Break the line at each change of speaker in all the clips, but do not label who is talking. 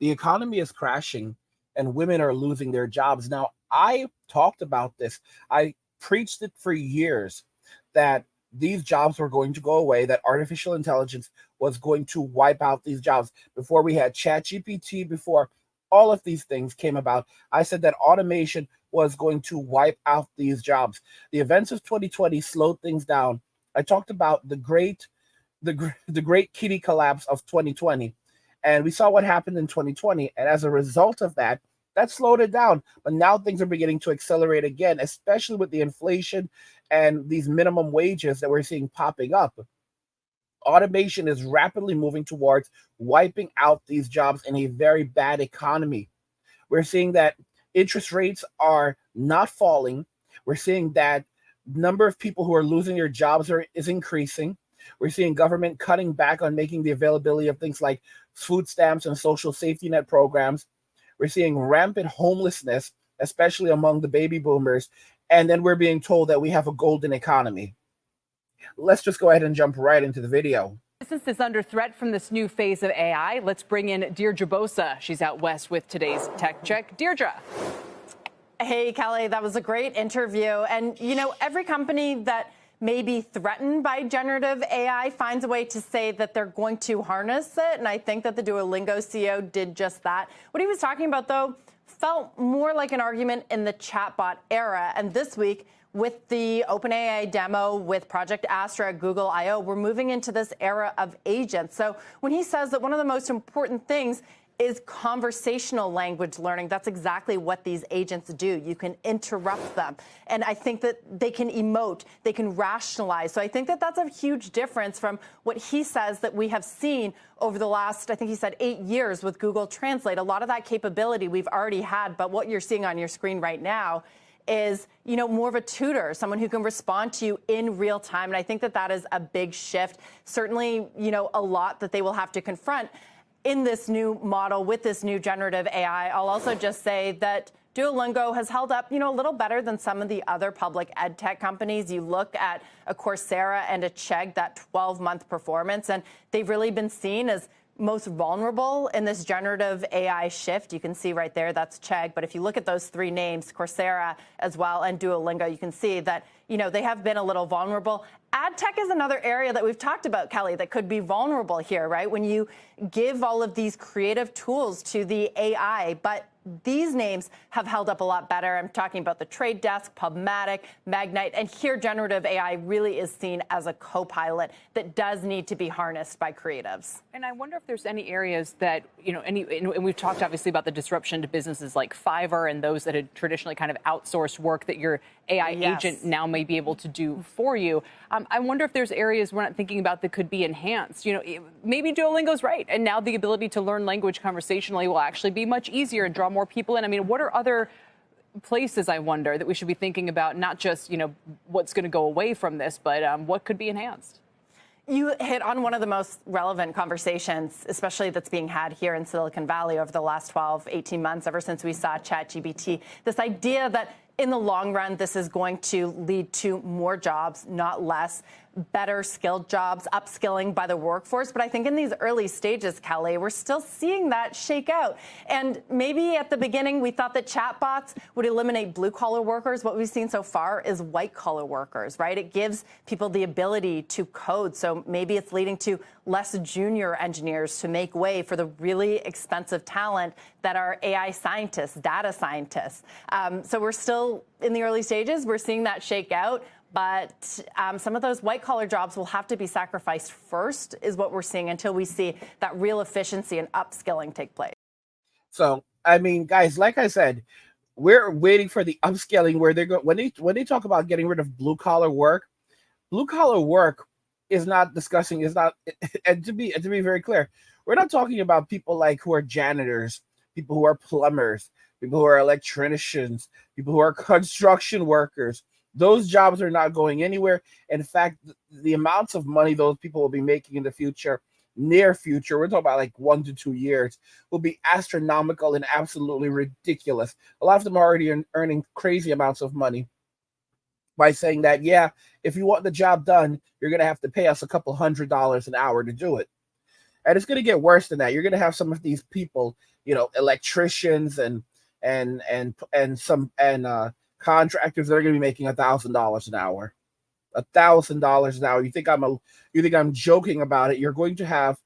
The economy is crashing and women are losing their jobs. Now, I talked about this. I preached it for years that these jobs were going to go away, that artificial intelligence was going to wipe out these jobs. Before we had ChatGPT, before all of these things came about, I said that automation was going to wipe out these jobs. The events of 2020 slowed things down. I talked about the great kitty collapse of 2020, and we saw what happened in 2020. And as a result of that, that slowed it down. But now things are beginning to accelerate again, especially with the inflation and these minimum wages that we're seeing popping up. Automation is rapidly moving towards wiping out these jobs in a very bad economy. We're seeing that interest rates are not falling. We're seeing that number of people who are losing their jobs is increasing. We're seeing government cutting back on making the availability of things like food stamps and social safety net programs. We're seeing rampant homelessness, especially among the baby boomers. And then we're being told that we have a golden economy. Let's just go ahead and jump right into the video.
Business is under threat from this new phase of AI. Let's bring in Deirdre Bosa. She's out west with today's Tech Check. Deirdre.
Hey, Kelly, that was a great interview. And, you know, every company that may be threatened by generative AI finds a way to say that they're going to harness it. And I think that the Duolingo CEO did just that. What he was talking about, though, felt more like an argument in the chatbot era. And this week, with the OpenAI demo with Project Astra at Google I/O, we're moving into this era of agents. So when he says that one of the most important things is conversational language learning, that's exactly what these agents do. You can interrupt them. And I think that they can emote, they can rationalize. So I think that that's a huge difference from what he says that we have seen over the last, I think he said 8 years with Google Translate. A lot of that capability we've already had, but what you're seeing on your screen right now is, you know, more of a tutor, someone who can respond to you in real time. And I think that that is a big shift. Certainly, you know, a lot that they will have to confront in this new model with this new generative AI. I'll also just say that Duolingo has held up, you know, a little better than some of the other public ed tech companies. You look at a Coursera and a Chegg, that 12-month performance, and they've really been seen as most vulnerable in this generative AI shift. You can see right there, that's Chegg. But if you look at those three names, Coursera as well and Duolingo, you can see that, you know, they have been a little vulnerable. Ad tech is another area that we've talked about, Kelly, that could be vulnerable here, right? When you give all of these creative tools to the AI, but these names have held up a lot better. I'm talking about the Trade Desk, PubMatic, Magnite, and here generative AI really is seen as a co-pilot that does need to be harnessed by creatives.
And I wonder if there's any areas that, you know, and we've talked obviously about the disruption to businesses like Fiverr and those that had traditionally kind of outsourced work that your AI agent now may be able to do for you. I wonder if there's areas we're not thinking about that could be enhanced. You know, maybe Duolingo's right. And now the ability to learn language conversationally will actually be much easier and draw more people in. I mean, what are other places, I wonder, that we should be thinking about, not just, you know, what's going to go away from this, but what could be enhanced?
You hit on one of the most relevant conversations, especially that's being had here in Silicon Valley over the last 12, 18 months, ever since we saw ChatGPT. This idea that in the long run, this is going to lead to more jobs, not less, better skilled jobs, upskilling by the workforce. But I think in these early stages, Kelly, we're still seeing that shake out. And maybe at the beginning, we thought that chatbots would eliminate blue collar workers. What we've seen so far is white collar workers, right? It gives people the ability to code. So maybe it's leading to less junior engineers to make way for the really expensive talent that are AI scientists, data scientists. So we're still in the early stages. We're seeing that shake out. But some of those white-collar jobs will have to be sacrificed first, is what we're seeing, until we see that real efficiency and upskilling take place.
So, I mean, guys, like I said, we're waiting for the upscaling where they're going. When they talk about getting rid of blue-collar work is not discussing, is not, and to be very clear, we're not talking about people like who are janitors, people who are plumbers, people who are electricians, people who are construction workers. Those jobs are not going anywhere. In fact, the amounts of money those people will be making in the future, near future, we're talking about like 1 to 2 years, will be astronomical and absolutely ridiculous. A lot of them are already earning crazy amounts of money by saying that, yeah, if you want the job done, you're going to have to pay us a couple $100 an hour to do it. And it's going to get worse than that. You're going to have some of these people, electricians and contractors that are going to be making $1,000 an hour. $1,000 an hour. You think I'm joking about it? You're going to have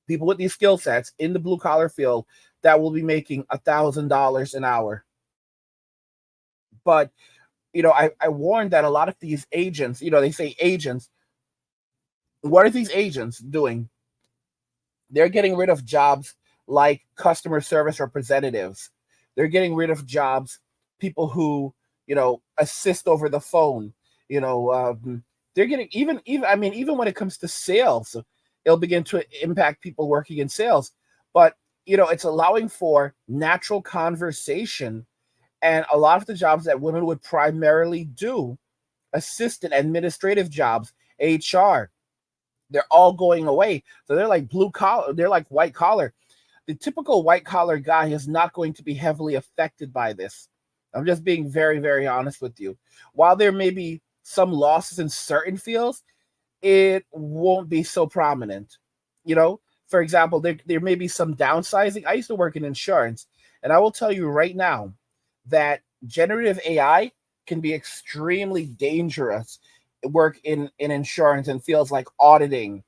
people with these skill sets in the blue collar field that will be making $1,000 an hour. But I warned that a lot of these agents, they say agents. What are these agents doing? They're getting rid of jobs like customer service representatives. They're getting rid of jobs, people who, assist over the phone. They're getting even when it comes to sales, it'll begin to impact people working in sales. But, it's allowing for natural conversation. And a lot of the jobs that women would primarily do, assistant, administrative jobs, HR, they're all going away. So they're like blue collar, they're like white collar. The typical white collar guy is not going to be heavily affected by this. I'm just being very, very honest with you. While there may be some losses in certain fields, it won't be so prominent. For example, there may be some downsizing. I used to work in insurance, and I will tell you right now that generative AI can be extremely dangerous work in insurance and fields like auditing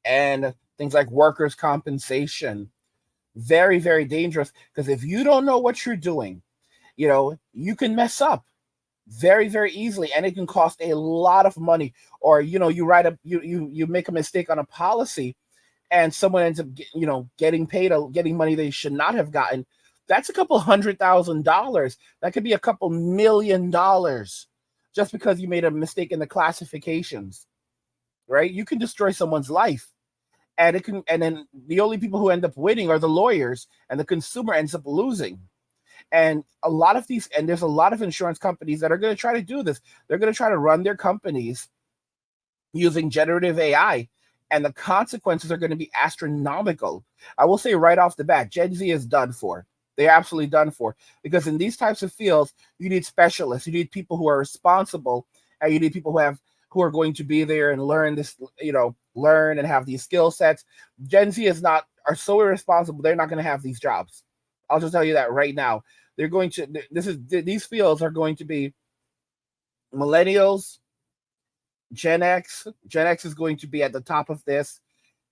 and things like workers' compensation. Very, very dangerous, because if you don't know what you're doing, you can mess up very, very easily, and it can cost a lot of money. Or you make a mistake on a policy, and someone ends up getting money they should not have gotten. That's a couple $100,000. That could be a couple $1,000,000 just because you made a mistake in the classifications, right? You can destroy someone's life, and then the only people who end up winning are the lawyers, and the consumer ends up losing. And there's a lot of insurance companies that are going to try to do this. They're going to try to run their companies using generative AI, and the consequences are going to be astronomical. I will say right off the bat, Gen Z is done for. They're absolutely done for, because in these types of fields, you need specialists, you need people who are responsible, and you need people who are going to be there and learn learn and have these skill sets. Gen Z are so irresponsible, they're not going to have these jobs. I'll just tell you that right now. These fields are going to be millennials, Gen X. Gen X is going to be at the top of this,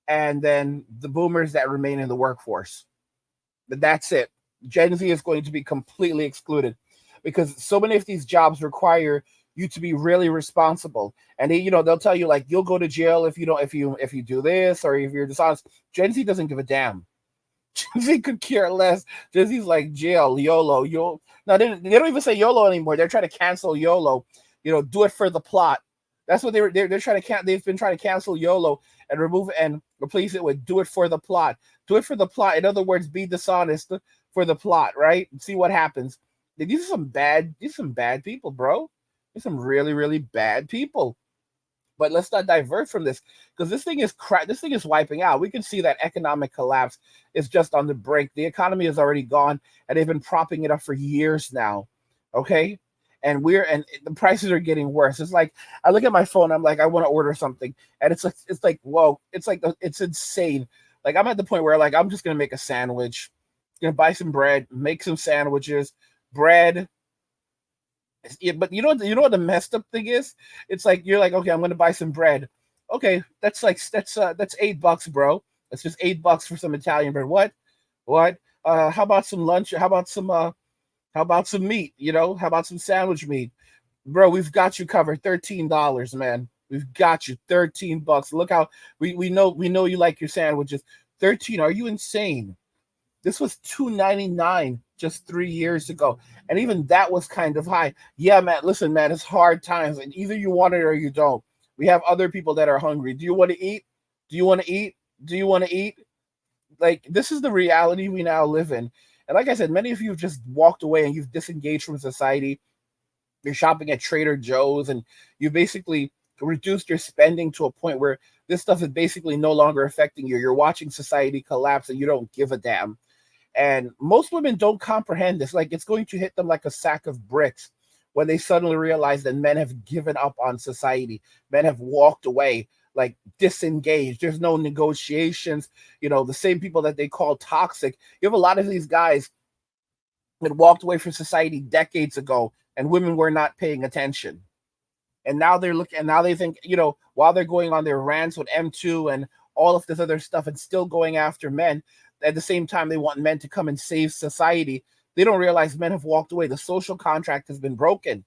and then the boomers that remain in the workforce. But that's it. Gen Z is going to be completely excluded, because so many of these jobs require you to be really responsible. And they'll tell you, like, you'll go to jail if you do this, or if you're dishonest. Gen Z doesn't give a damn. Gen Z could care less. Gen Z's like, jail, YOLO. Now they don't even say YOLO anymore. They're trying to cancel YOLO. Do it for the plot. That's what they're trying to they've been trying to cancel YOLO and remove it and replace it with do it for the plot. Do it for the plot. In other words, be dishonest for the plot, right? See what happens. These are some bad people, bro. These are some really, really bad people. But let's not divert from this, because this thing is wiping out. We can see that economic collapse is just on the brink. The economy is already gone, and they've been propping it up for years now. Okay? And the prices are getting worse. It's like, I look at my phone, I'm like, I want to order something, and it's like whoa, it's insane. Like, I'm at the point where, like, I'm just gonna make a sandwich, gonna buy some bread, make some sandwiches, bread. Yeah, but you know what the messed up thing is? It's like, you're like, okay, I'm gonna buy some bread. Okay, that's $8, bro. That's just $8 for some Italian bread. What? How about some lunch? How about some meat? How about some sandwich meat? Bro, we've got you covered. $13, man. We've got you $13. Look how we know you like your sandwiches. 13. Are you insane? This was $2.99 just 3 years ago, and even that was kind of high. Yeah, man. Listen, man, it's hard times, and either you want it or you don't. We have other people that are hungry. Do you want to eat? Do you want to eat? Do you want to eat? Like, this is the reality we now live in. And like I said, many of you have just walked away and you've disengaged from society. You're shopping at Trader Joe's, and you basically reduced your spending to a point where this stuff is basically no longer affecting you. You're watching society collapse, and you don't give a damn. And most women don't comprehend this. Like, it's going to hit them like a sack of bricks when they suddenly realize that men have given up on society. Men have walked away. like disengaged. There's no negotiations. The same people that they call toxic. You have a lot of these guys that walked away from society decades ago, and women were not paying attention. And now they're looking, and now they think, while they're going on their rants with M2 and all of this other stuff and still going after men, at the same time they want men to come and save society. They don't realize men have walked away. The social contract has been broken.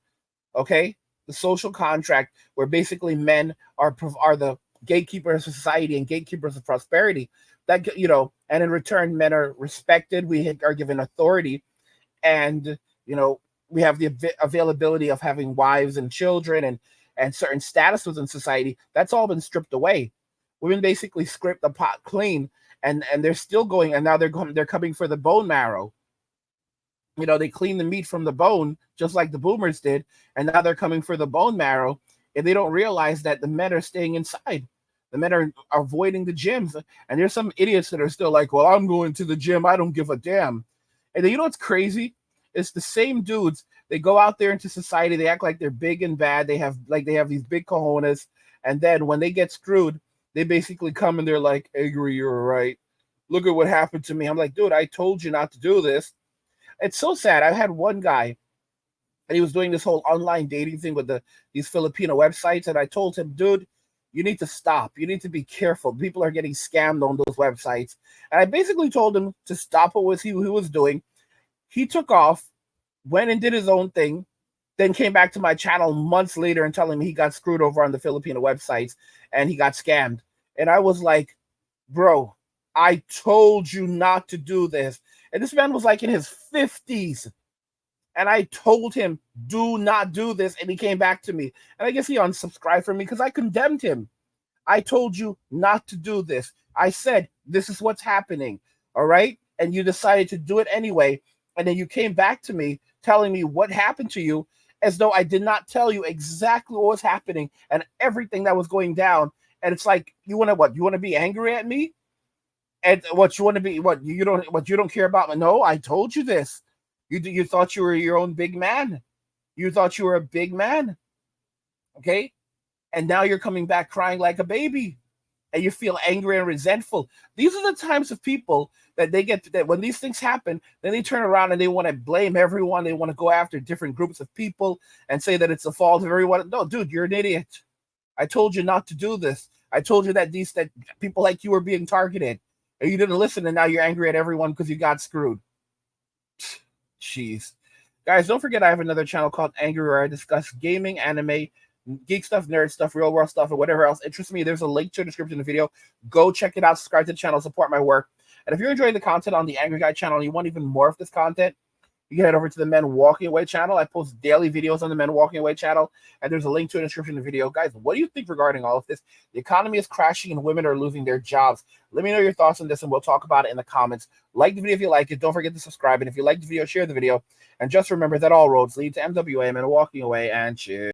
Okay? The social contract where basically men are the gatekeepers of society and gatekeepers of prosperity. That, and in return, men are respected. We are given authority, and we have the availability of having wives and children and certain status within society. That's all been stripped away. Women basically scrape the pot clean, and they're still going, and now they're coming for the bone marrow. They clean the meat from the bone, just like the boomers did, and now they're coming for the bone marrow, and they don't realize that the men are staying inside. The men are avoiding the gyms, and there's some idiots that are still like, well, I'm going to the gym, I don't give a damn. And then, what's crazy? It's the same dudes. They go out there into society, they act like they're big and bad, they have these big cojones, and then when they get screwed, they basically come and they're like, Angry, you're right. Look at what happened to me. I'm like, dude, I told you not to do this. It's so sad. I had one guy, and he was doing this whole online dating thing with these Filipino websites, and I told him, dude, you need to stop. You need to be careful. People are getting scammed on those websites. And I basically told him to stop what he was doing. He took off, went and did his own thing, then came back to my channel months later and telling me he got screwed over on the Filipino websites and he got scammed. And I was like, bro, I told you not to do this. And this man was like in his 50s. And I told him, do not do this. And he came back to me. And I guess he unsubscribed from me because I condemned him. I told you not to do this. I said, this is what's happening. All right. And you decided to do it anyway. And then you came back to me telling me what happened to you, as though I did not tell you exactly what was happening and everything that was going down. And it's like, you want to what? You want to be angry at me? And what you want to be, what you don't care about? No, I told you this. You thought you were your own big man. You thought you were a big man. Okay? And now you're coming back crying like a baby. And you feel angry and resentful. These are the types of people that they get that when these things happen, then they turn around and they want to blame everyone. They want to go after different groups of people and say that it's the fault of everyone. No, dude, you're an idiot. I told you not to do this. I told you that that people like you were being targeted. And you didn't listen, and now you're angry at everyone because you got screwed. Jeez. Guys, don't forget I have another channel called Angry where I discuss gaming, anime, geek stuff, nerd stuff, real world stuff, and whatever else interests me. There's a link to the description of the video. Go check it out. Subscribe to the channel. Support my work. And if you're enjoying the content on the Angry Guy channel and you want even more of this content, you can head over to the Men Walking Away channel. I post daily videos on the Men Walking Away channel, and there's a link to the description of the video. Guys, what do you think regarding all of this? The economy is crashing and women are losing their jobs. Let me know your thoughts on this, and we'll talk about it in the comments. Like the video if you like it. Don't forget to subscribe, and if you like the video, share the video. And just remember that all roads lead to MWA, Men Walking Away, and cheers.